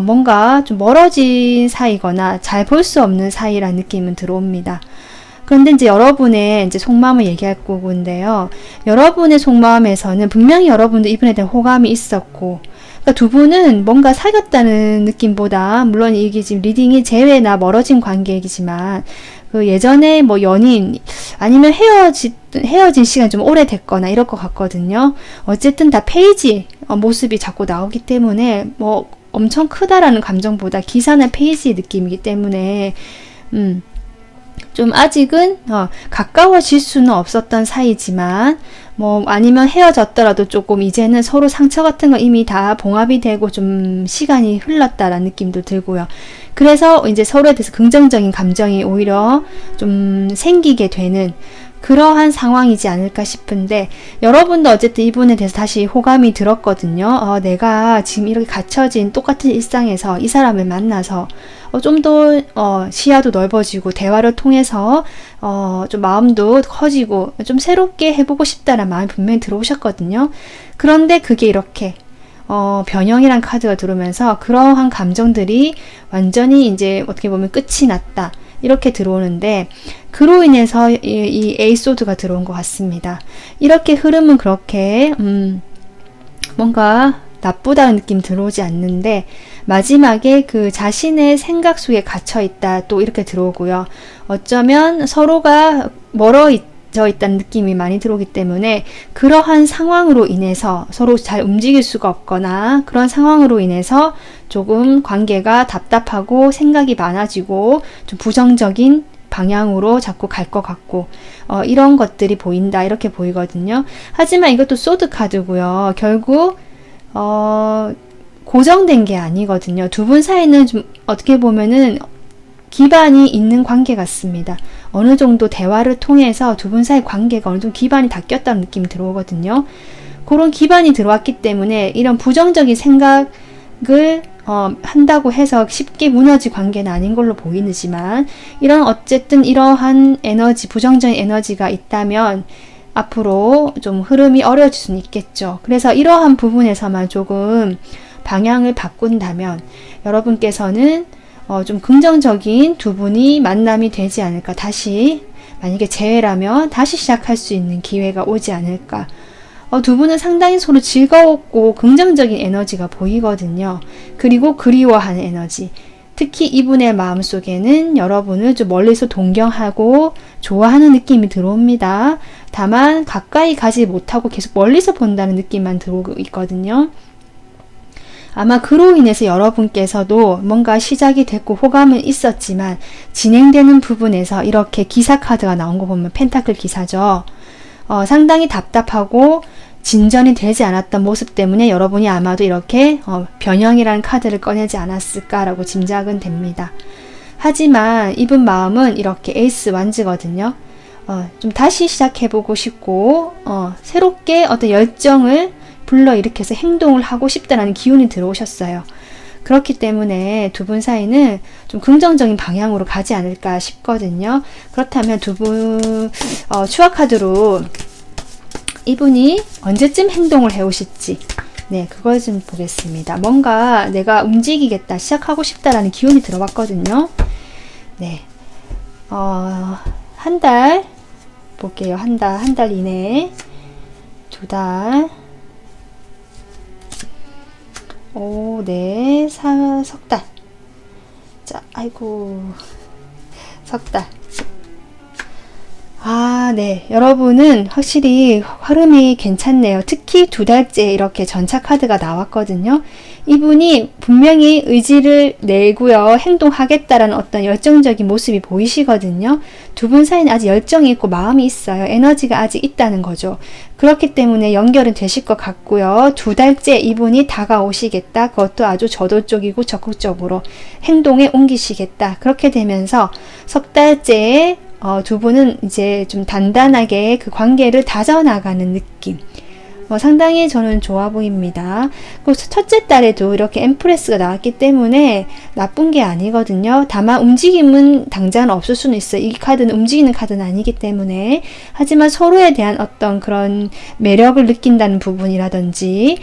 뭔가 좀 멀어진 사이거나 잘 볼 수 없는 사이라는 느낌은 들어옵니다. 그런데 이제 여러분의 이제 속마음을 얘기할 거고인데요. 여러분의 속마음에서는 분명히 여러분도 이분에 대한 호감이 있었고, 그러니까 두 분은 뭔가 사귀었다는 느낌보다, 물론 이게 지금 리딩이 재회나 멀어진 관계이지만, 그 예전에 뭐 연인, 아니면 헤어진 시간이 좀 오래됐거나 이럴 것 같거든요. 어쨌든 다 페이지, 모습이 자꾸 나오기 때문에, 뭐, 엄청 크다라는 감정보다 기사나 페이지 느낌이기 때문에 좀 아직은 가까워질 수는 없었던 사이지만 뭐 아니면 헤어졌더라도 조금 이제는 서로 상처 같은 거 이미 다 봉합이 되고 좀 시간이 흘렀다라는 느낌도 들고요. 그래서 이제 서로에 대해서 긍정적인 감정이 오히려 좀 생기게 되는 그러한 상황이지 않을까 싶은데, 여러분도 어쨌든 이분에 대해서 다시 호감이 들었거든요. 내가 지금 이렇게 갇혀진 똑같은 일상에서 이 사람을 만나서 좀 더 시야도 넓어지고 대화를 통해서 좀 마음도 커지고 좀 새롭게 해보고 싶다는 마음이 분명히 들어오셨거든요. 그런데 그게 이렇게 변형이란 카드가 들어오면서 그러한 감정들이 완전히 이제 어떻게 보면 끝이 났다, 이렇게 들어오는데, 그로 인해서 이 에이소드가 들어온 것 같습니다. 이렇게 흐름은 그렇게 뭔가 나쁘다는 느낌 들어오지 않는데 마지막에 그 자신의 생각 속에 갇혀 있다 또 이렇게 들어오고요. 어쩌면 서로가 멀어져 있다는 느낌이 많이 들어오기 때문에 그러한 상황으로 인해서 서로 잘 움직일 수가 없거나 그런 상황으로 인해서 조금 관계가 답답하고 생각이 많아지고 좀 부정적인 방향으로 자꾸 갈 것 같고 이런 것들이 보인다 이렇게 보이거든요. 하지만 이것도 소드 카드고요. 결국 고정된 게 아니거든요. 두 분 사이는 좀 어떻게 보면은 기반이 있는 관계 같습니다. 어느 정도 대화를 통해서 두 분 사이 관계가 어느 정도 기반이 닦였다는 느낌이 들어오거든요. 그런 기반이 들어왔기 때문에 이런 부정적인 생각을 한다고 해서 쉽게 무너질 관계는 아닌 걸로 보이지만 이런 어쨌든 이러한 에너지, 부정적인 에너지가 있다면 앞으로 좀 흐름이 어려워질 수는 있겠죠. 그래서 이러한 부분에서만 조금 방향을 바꾼다면 여러분께서는 좀 긍정적인 두 분이 만남이 되지 않을까. 다시 만약에 재회라면 다시 시작할 수 있는 기회가 오지 않을까. 두 분은 상당히 서로 즐거웠고 긍정적인 에너지가 보이거든요. 그리고 그리워하는 에너지. 특히 이분의 마음속에는 여러분을 좀 멀리서 동경하고 좋아하는 느낌이 들어옵니다. 다만 가까이 가지 못하고 계속 멀리서 본다는 느낌만 들어오고 있거든요. 아마 그로 인해서 여러분께서도 뭔가 시작이 됐고 호감은 있었지만 진행되는 부분에서 이렇게 기사 카드가 나온 거 보면 펜타클 기사죠. 상당히 답답하고 진전이 되지 않았던 모습 때문에 여러분이 아마도 이렇게 변형이라는 카드를 꺼내지 않았을까라고 짐작은 됩니다. 하지만 이분 마음은 이렇게 에이스 완즈거든요. 좀 다시 시작해보고 싶고 새롭게 어떤 열정을 불러일으켜서 행동을 하고 싶다는 기운이 들어오셨어요. 그렇기 때문에 두 분 사이는 좀 긍정적인 방향으로 가지 않을까 싶거든요. 그렇다면 두 분 추억 카드로 이분이 언제쯤 행동을 해오실지 네, 그걸 좀 보겠습니다. 뭔가 내가 움직이겠다, 시작하고 싶다라는 기운이 들어왔거든요. 네, 한 달 볼게요. 한 달 이내에 2달. 오, 네, 석 달. 자, 아이고, 석 달. 아, 네. 여러분은 확실히 흐름이 괜찮네요. 특히 2달째 이렇게 전차 카드가 나왔거든요. 이분이 분명히 의지를 내고요. 행동하겠다라는 어떤 열정적인 모습이 보이시거든요. 두 분 사이는 아직 열정이 있고 마음이 있어요. 에너지가 아직 있다는 거죠. 그렇기 때문에 연결은 되실 것 같고요. 2달째 이분이 다가오시겠다. 그것도 아주 저돌적이고 적극적으로 행동에 옮기시겠다. 그렇게 되면서 석 달째에 두 분은 이제 좀 단단하게 그 관계를 다져나가는 느낌. 상당히 저는 좋아 보입니다. 첫째 달에도 이렇게 엠프레스가 나왔기 때문에 나쁜 게 아니거든요. 다만 움직임은 당장 없을 수는 있어요. 이 카드는 움직이는 카드는 아니기 때문에. 하지만 서로에 대한 어떤 그런 매력을 느낀다는 부분이라든지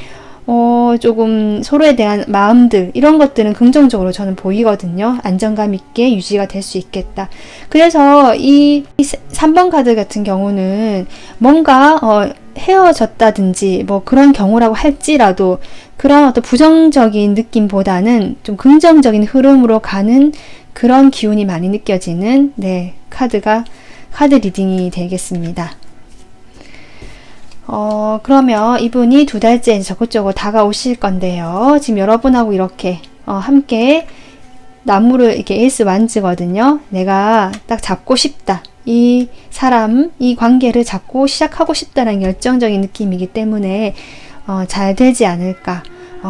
조금 서로에 대한 마음들 이런 것들은 긍정적으로 저는 보이거든요. 안정감 있게 유지가 될 수 있겠다. 그래서 이 3번 카드 같은 경우는 뭔가 헤어졌다든지 뭐 그런 경우라고 할지라도 그런 어떤 부정적인 느낌보다는 좀 긍정적인 흐름으로 가는 그런 기운이 많이 느껴지는 네, 카드 리딩이 되겠습니다. 그러면 이분이 2달째 적극적으로 다가오실 건데요. 지금 여러분하고 이렇게 함께 나무를 이렇게 에이스 완즈거든요. 내가 딱 잡고 싶다. 이 사람, 이 관계를 잡고 시작하고 싶다는 열정적인 느낌이기 때문에 잘 되지 않을까.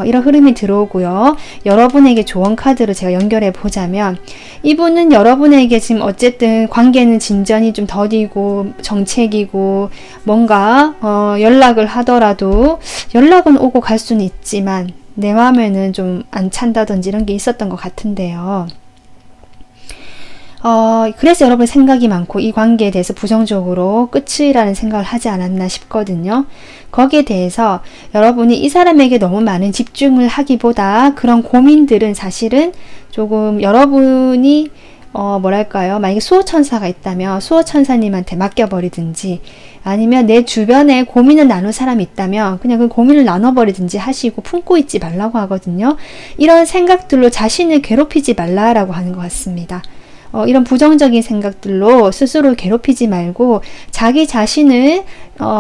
이런 흐름이 들어오고요. 여러분에게 조언 카드로 제가 연결해 보자면 이분은 여러분에게 지금 어쨌든 관계는 진전이 좀 더디고 정책이고 뭔가 연락을 하더라도 연락은 오고 갈 수는 있지만 내 마음에는 좀 안 찬다든지 이런 게 있었던 것 같은데요. 그래서 여러분 생각이 많고 이 관계에 대해서 부정적으로 끝이라는 생각을 하지 않았나 싶거든요. 거기에 대해서 여러분이 이 사람에게 너무 많은 집중을 하기보다 그런 고민들은 사실은 조금 여러분이 뭐랄까요? 만약에 수호천사가 있다면 수호천사님한테 맡겨버리든지 아니면 내 주변에 고민을 나눌 사람이 있다면 그냥 그 고민을 나눠버리든지 하시고 품고 있지 말라고 하거든요. 이런 생각들로 자신을 괴롭히지 말라라고 하는 것 같습니다. 이런 부정적인 생각들로 스스로 괴롭히지 말고 자기 자신을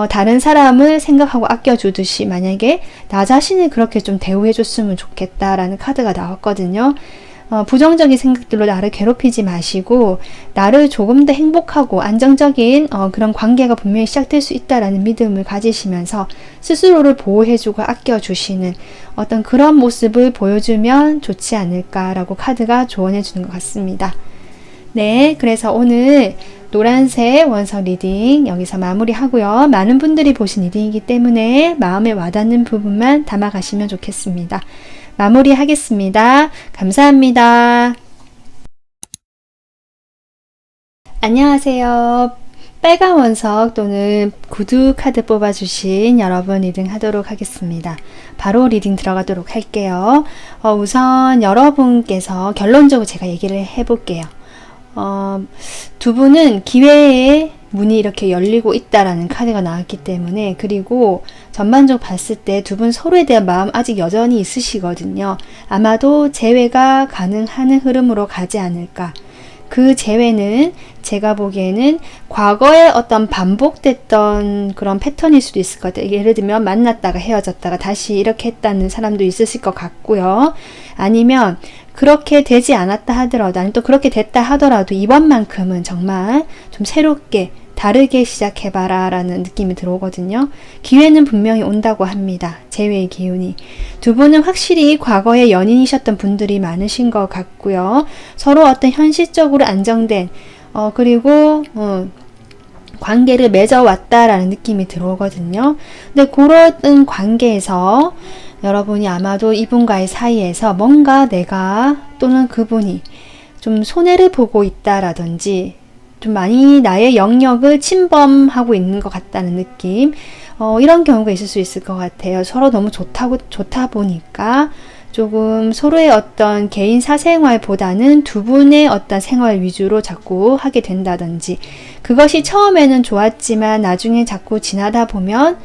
다른 사람을 생각하고 아껴주듯이 만약에 나 자신을 그렇게 좀 대우해줬으면 좋겠다라는 카드가 나왔거든요. 부정적인 생각들로 나를 괴롭히지 마시고 나를 조금 더 행복하고 안정적인 그런 관계가 분명히 시작될 수 있다라는 믿음을 가지시면서 스스로를 보호해주고 아껴주시는 어떤 그런 모습을 보여주면 좋지 않을까라고 카드가 조언해 주는 것 같습니다. 네, 그래서 오늘 노란색 원석 리딩 여기서 마무리하고요. 많은 분들이 보신 리딩이기 때문에 마음에 와닿는 부분만 담아가시면 좋겠습니다. 마무리하겠습니다. 감사합니다. 안녕하세요. 빨간 원석 또는 구두 카드 뽑아주신 여러분 리딩 하도록 하겠습니다. 바로 리딩 들어가도록 할게요. 우선 여러분께서 결론적으로 제가 얘기를 해볼게요. 두 분은 기회의 문이 이렇게 열리고 있다라는 카드가 나왔기 때문에 그리고 전반적으로 봤을 때 두 분 서로에 대한 마음 아직 여전히 있으시거든요. 아마도 재회가 가능한 흐름으로 가지 않을까. 그 재회는 제가 보기에는 과거에 어떤 반복됐던 그런 패턴일 수도 있을 것 같아요. 예를 들면 만났다가 헤어졌다가 다시 이렇게 했다는 사람도 있으실 것 같고요. 아니면 그렇게 되지 않았다 하더라도 아니면 또 그렇게 됐다 하더라도 이번만큼은 정말 좀 새롭게 다르게 시작해봐라 라는 느낌이 들어오거든요. 기회는 분명히 온다고 합니다. 재회의 기운이. 두 분은 확실히 과거에 연인이셨던 분들이 많으신 것 같고요. 서로 어떤 현실적으로 안정된 그리고 관계를 맺어왔다라는 느낌이 들어오거든요. 근데 그런 관계에서 여러분이 아마도 이분과의 사이에서 뭔가 내가 또는 그분이 좀 손해를 보고 있다라든지 좀 많이 나의 영역을 침범하고 있는 것 같다는 느낌, 이런 경우가 있을 수 있을 것 같아요. 서로 너무 좋다 보니까 조금 서로의 어떤 개인 사생활보다는 두 분의 어떤 생활 위주로 자꾸 하게 된다든지 그것이 처음에는 좋았지만 나중에 자꾸 지나다 보면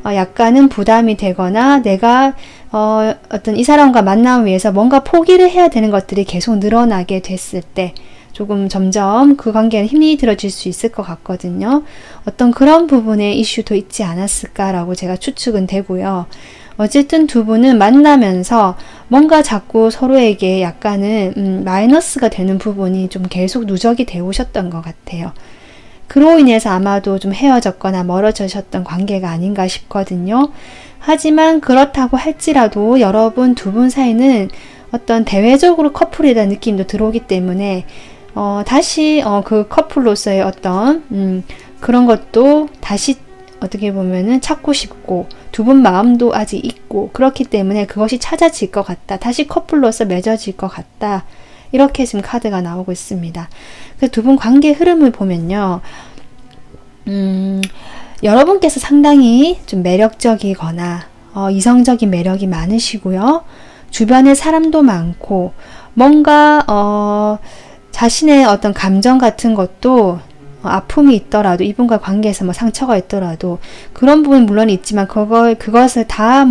약간은 부담이 되거나 내가 어떤 이 사람과 만남을 위해서 뭔가 포기를 해야 되는 것들이 계속 늘어나게 됐을 때 조금 점점 그 관계는 힘이 들어질 수 있을 것 같거든요. 어떤 그런 부분의 이슈도 있지 않았을까라고 제가 추측은 되고요. 어쨌든 두 분은 만나면서 뭔가 자꾸 서로에게 약간은 마이너스가 되는 부분이 좀 계속 누적이 되어 오셨던 것 같아요. 그로 인해서 아마도 좀 헤어졌거나 멀어지셨던 관계가 아닌가 싶거든요. 하지만 그렇다고 할지라도 여러분 두 분 사이는 어떤 대외적으로 커플이라는 느낌도 들어오기 때문에 다시 그 커플로서의 어떤 그런 것도 다시 어떻게 보면은 찾고 싶고 두 분 마음도 아직 있고 그렇기 때문에 그것이 찾아질 것 같다. 다시 커플로서 맺어질 것 같다. 이렇게 지금 카드가 나오고 있습니다. 그 두 분 관계 흐름을 보면요. 여러분께서 상당히 좀 매력적이거나 이성적인 매력이 많으시고요. 주변에 사람도 많고 뭔가 자신의 어떤 감정 같은 것도 아픔이 있더라도 이분과 관계에서 뭐 상처가 있더라도 그런 부분 물론 있지만 그것을 다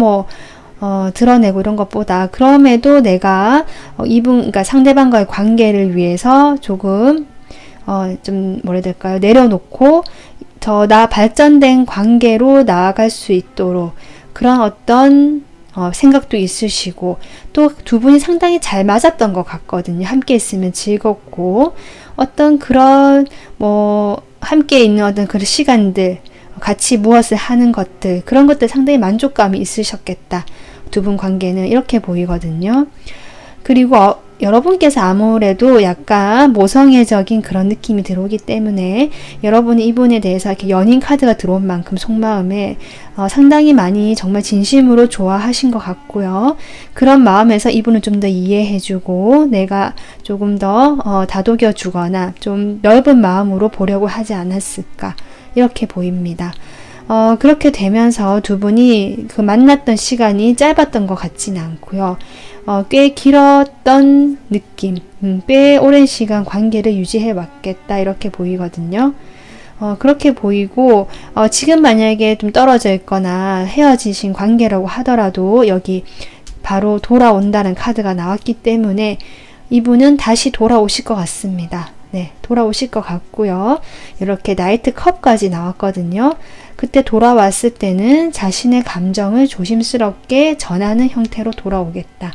드러내고 이런 것보다 그럼에도 내가 그러니까 상대방과의 관계를 위해서 조금 좀 뭐라 해야 될까요? 내려놓고 더 발전된 관계로 나아갈 수 있도록 그런 어떤 생각도 있으시고 또 두 분이 상당히 잘 맞았던 것 같거든요. 함께 있으면 즐겁고 어떤 그런 함께 있는 어떤 그런 시간들 같이 무엇을 하는 것들 그런 것들 상당히 만족감이 있으셨겠다. 두 분 관계는 이렇게 보이거든요. 그리고 여러분께서 아무래도 약간 모성애적인 그런 느낌이 들어오기 때문에 여러분이 이분에 대해서 이렇게 연인 카드가 들어온 만큼 속마음에 상당히 많이 정말 진심으로 좋아하신 것 같고요. 그런 마음에서 이분을 좀 더 이해해주고 내가 조금 더 다독여주거나 좀 넓은 마음으로 보려고 하지 않았을까 이렇게 보입니다. 그렇게 되면서 두 분이 그 만났던 시간이 짧았던 것 같지는 않고요. 꽤 길었던 느낌, 꽤 오랜 시간 관계를 유지해 왔겠다 이렇게 보이거든요. 그렇게 보이고 지금 만약에 좀 떨어져 있거나 헤어지신 관계라고 하더라도 여기 바로 돌아온다는 카드가 나왔기 때문에 이분은 다시 돌아오실 것 같습니다. 네, 돌아오실 것 같고요. 이렇게 나이트 컵까지 나왔거든요. 그때 돌아왔을 때는 자신의 감정을 조심스럽게 전하는 형태로 돌아오겠다.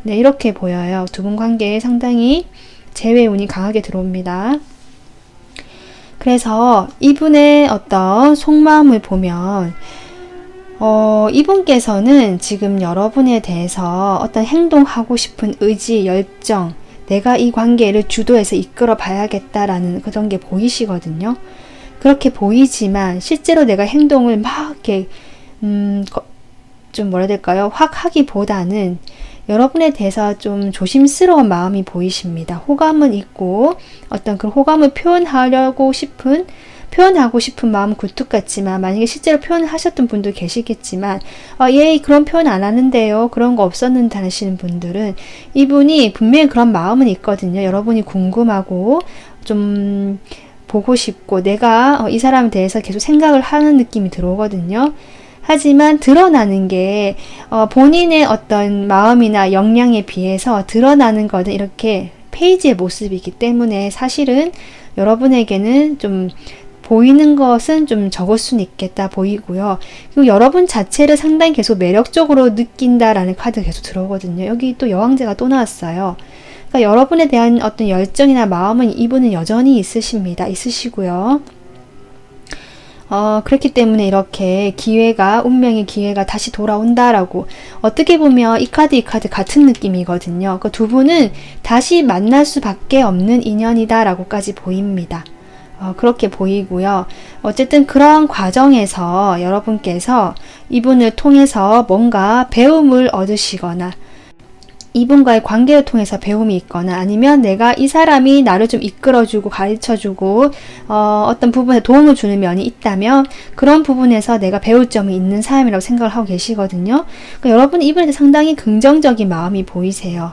네, 이렇게 보여요. 두 분 관계에 상당히 재회운이 강하게 들어옵니다. 그래서 이분의 어떤 속마음을 보면 이분께서는 지금 여러분에 대해서 어떤 행동하고 싶은 의지, 열정, 내가 이 관계를 주도해서 이끌어 봐야겠다라는 그런 게 보이시거든요. 그렇게 보이지만 실제로 내가 행동을 막 이렇게 좀 뭐라 해야 될까요? 확 하기보다는 여러분에 대해서 좀 조심스러운 마음이 보이십니다. 호감은 있고 어떤 그 호감을 표현하고 싶은 마음은 굴뚝 같지만 만약에 실제로 표현을 하셨던 분도 계시겠지만 얘 그런 표현 안 하는데요. 그런 거 없었는데 하시는 분들은 이분이 분명히 그런 마음은 있거든요. 여러분이 궁금하고 좀 보고 싶고 내가 이 사람에 대해서 계속 생각을 하는 느낌이 들어오거든요. 하지만 드러나는 게 본인의 어떤 마음이나 역량에 비해서 드러나는 것은 이렇게 페이지의 모습이기 때문에 사실은 여러분에게는 좀 보이는 것은 좀 적을 수는 있겠다 보이고요. 그리고 여러분 자체를 상당히 계속 매력적으로 느낀다라는 카드가 계속 들어오거든요. 여기 또 여왕제가 또 나왔어요. 그러니까 여러분에 대한 어떤 열정이나 마음은 이분은 여전히 있으시고요. 그렇기 때문에 이렇게 운명의 기회가 다시 돌아온다라고 어떻게 보면 이 카드 같은 느낌이거든요. 그 두 분은 다시 만날 수밖에 없는 인연이다라고까지 보입니다. 그렇게 보이고요. 어쨌든 그런 과정에서 여러분께서 이분을 통해서 뭔가 배움을 얻으시거나 이분과의 관계를 통해서 배움이 있거나 아니면 내가 이 사람이 나를 좀 이끌어주고 가르쳐주고 어떤 부분에 도움을 주는 면이 있다면 그런 부분에서 내가 배울 점이 있는 사람이라고 생각을 하고 계시거든요. 그러니까 여러분은 이분에 대해 상당히 긍정적인 마음이 보이세요.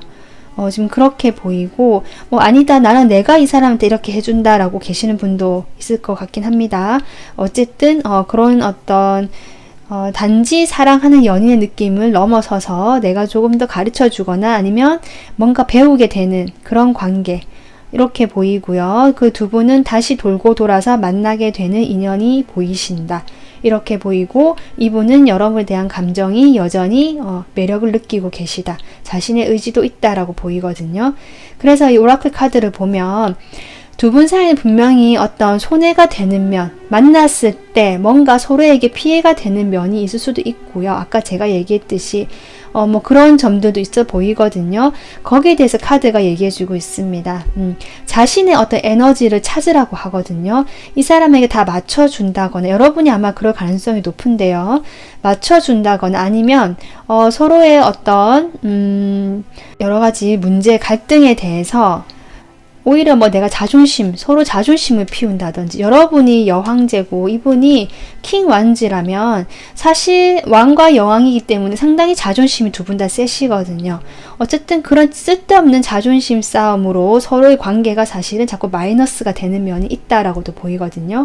지금 그렇게 보이고 아니다 나는 내가 이 사람한테 이렇게 해준다 라고 계시는 분도 있을 것 같긴 합니다. 어쨌든 그런 어떤 단지 사랑하는 연인의 느낌을 넘어서서 내가 조금 더 가르쳐 주거나 아니면 뭔가 배우게 되는 그런 관계 이렇게 보이고요. 그 두 분은 다시 돌고 돌아서 만나게 되는 인연이 보이신다. 이렇게 보이고 이분은 여러분에 대한 감정이 여전히 매력을 느끼고 계시다. 자신의 의지도 있다라고 보이거든요. 그래서 이 오라클 카드를 보면 두 분 사이는 분명히 어떤 손해가 되는 면, 만났을 때 뭔가 서로에게 피해가 되는 면이 있을 수도 있고요. 아까 제가 얘기했듯이 그런 점들도 있어 보이거든요. 거기에 대해서 카드가 얘기해주고 있습니다. 자신의 어떤 에너지를 찾으라고 하거든요. 이 사람에게 다 맞춰준다거나 여러분이 아마 그럴 가능성이 높은데요. 맞춰준다거나 아니면 서로의 어떤 여러 가지 문제, 갈등에 대해서 오히려 내가 서로 자존심을 피운다든지 여러분이 여왕제고 이분이 킹 완즈라면 사실 왕과 여왕이기 때문에 상당히 자존심이 두 분 다 세시거든요. 어쨌든 그런 쓸데없는 자존심 싸움으로 서로의 관계가 사실은 자꾸 마이너스가 되는 면이 있다라고도 보이거든요.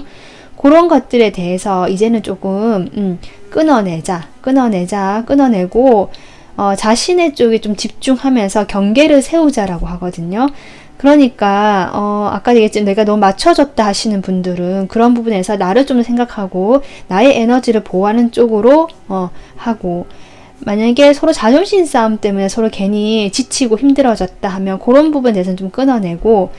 그런 것들에 대해서 이제는 조금 끊어내고 자신의 쪽에 좀 집중하면서 경계를 세우자라고 하거든요. 그러니까 아까 얘기했지만 내가 너무 맞춰줬다 하시는 분들은 그런 부분에서 나를 좀 생각하고 나의 에너지를 보호하는 쪽으로 하고 만약에 서로 자존심 싸움 때문에 서로 괜히 지치고 힘들어졌다 하면 그런 부분에 대해서는 좀 끊어내고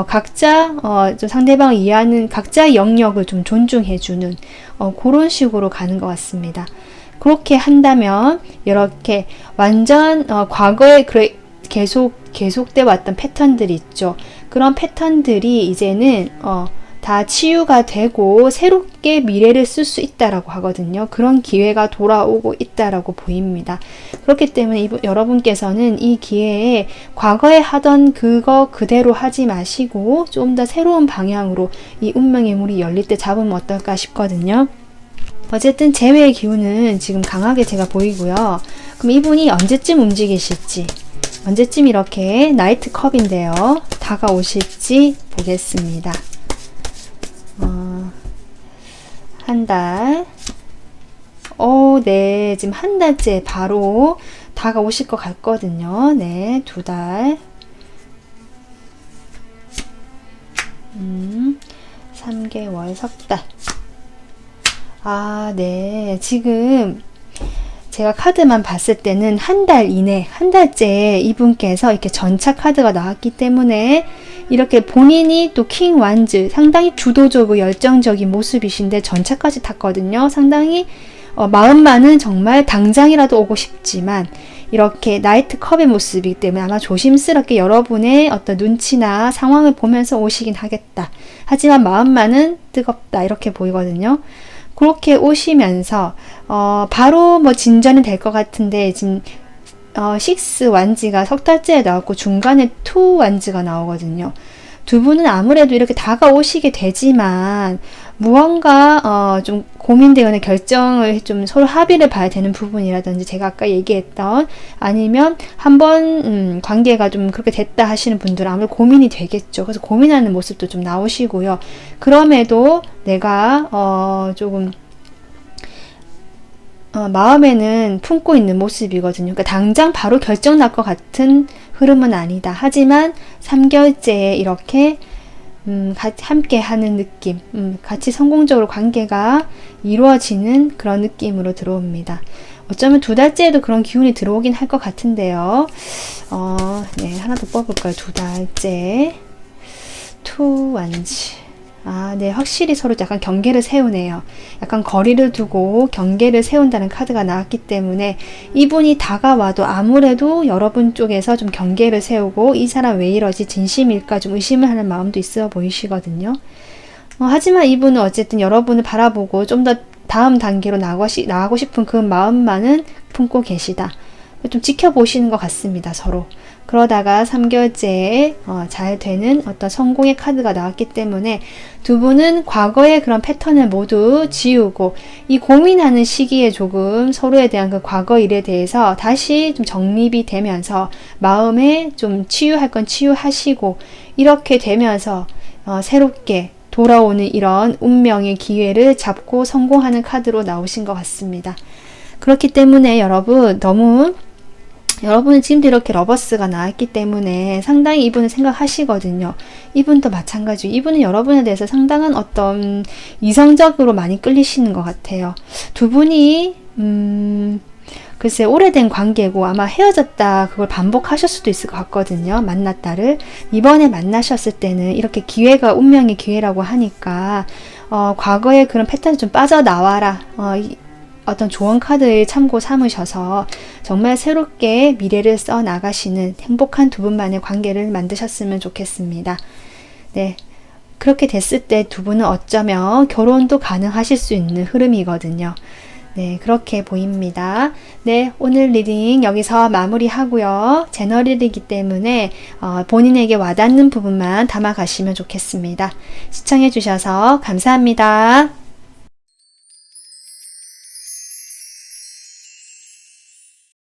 각자 좀 상대방을 이해하는 각자의 영역을 좀 존중해주는 그런 식으로 가는 것 같습니다. 그렇게 한다면 이렇게 완전 과거에 계속돼 왔던 패턴들이 있죠. 그런 패턴들이 이제는 다 치유가 되고 새롭게 미래를 쓸 수 있다라고 하거든요. 그런 기회가 돌아오고 있다라고 보입니다. 그렇기 때문에 여러분께서는 이 기회에 과거에 하던 그거 그대로 하지 마시고 좀 더 새로운 방향으로 이 운명의 문이 열릴 때 잡으면 어떨까 싶거든요. 어쨌든 재회의 기운은 지금 강하게 제가 보이고요. 그럼 이분이 언제쯤 움직이실지, 언제쯤 이렇게 나이트 컵인데요. 다가오실지 보겠습니다. 한 달. 네. 지금 한 달째 바로 다가오실 것 같거든요. 네. 2달. 3개월, 석 달. 네. 지금 제가 카드만 봤을 때는 한 달 이내, 한 달째 이분께서 이렇게 전차 카드가 나왔기 때문에 이렇게 본인이 또 킹 완즈, 상당히 주도적이고 열정적인 모습이신데 전차까지 탔거든요. 상당히 마음만은 정말 당장이라도 오고 싶지만 이렇게 나이트 컵의 모습이기 때문에 아마 조심스럽게 여러분의 어떤 눈치나 상황을 보면서 오시긴 하겠다. 하지만 마음만은 뜨겁다. 이렇게 보이거든요. 그렇게 오시면서 바로 뭐 진전이 될 것 같은데 지금 6 완지가 석 달째에 나왔고 중간에 2 완지가 나오거든요. 두 분은 아무래도 이렇게 다가오시게 되지만 무언가 좀 고민되거나 결정을 좀 서로 합의를 봐야 되는 부분이라든지 제가 아까 얘기했던 아니면 한번 관계가 좀 그렇게 됐다 하시는 분들은 아무래도 고민이 되겠죠. 그래서 고민하는 모습도 좀 나오시고요. 그럼에도 내가 조금 마음에는 품고 있는 모습이거든요. 그러니까 당장 바로 결정 날 것 같은 흐름은 아니다. 하지만 3개월째에 이렇게 함께 하는 느낌, 같이 성공적으로 관계가 이루어지는 그런 느낌으로 들어옵니다. 어쩌면 2달째에도 그런 기운이 들어오긴 할 것 같은데요. 네, 하나 더 뽑을까요? 2달째. 2 완지. 네, 확실히 서로 약간 경계를 세우네요. 약간 거리를 두고 경계를 세운다는 카드가 나왔기 때문에 이분이 다가와도 아무래도 여러분 쪽에서 좀 경계를 세우고 이 사람 왜 이러지? 진심일까? 좀 의심을 하는 마음도 있어 보이시거든요. 하지만 이분은 어쨌든 여러분을 바라보고 좀 더 다음 단계로 나가고 싶은 그 마음만은 품고 계시다. 좀 지켜보시는 것 같습니다. 서로. 그러다가 3개월째에 잘 되는 어떤 성공의 카드가 나왔기 때문에 두 분은 과거의 그런 패턴을 모두 지우고 이 고민하는 시기에 조금 서로에 대한 그 과거 일에 대해서 다시 좀 정립이 되면서 마음에 좀 치유할 건 치유하시고 이렇게 되면서 새롭게 돌아오는 이런 운명의 기회를 잡고 성공하는 카드로 나오신 것 같습니다. 그렇기 때문에 여러분은 지금도 이렇게 러버스가 나왔기 때문에 상당히 이분을 생각하시거든요. 이분도 마찬가지고 이분은 여러분에 대해서 상당한 어떤 이성적으로 많이 끌리시는 것 같아요. 두 분이 글쎄 오래된 관계고 아마 헤어졌다 그걸 반복하실 수도 있을 것 같거든요. 만났다를 이번에 만나셨을 때는 이렇게 기회가 운명의 기회라고 하니까 과거의 그런 패턴이 좀 빠져나와라. 어떤 조언 카드를 참고 삼으셔서 정말 새롭게 미래를 써 나가시는 행복한 두 분만의 관계를 만드셨으면 좋겠습니다. 네. 그렇게 됐을 때 두 분은 어쩌면 결혼도 가능하실 수 있는 흐름이거든요. 네, 그렇게 보입니다. 네, 오늘 리딩 여기서 마무리하고요. 제너럴이기 때문에 본인에게 와닿는 부분만 담아가시면 좋겠습니다. 시청해주셔서 감사합니다.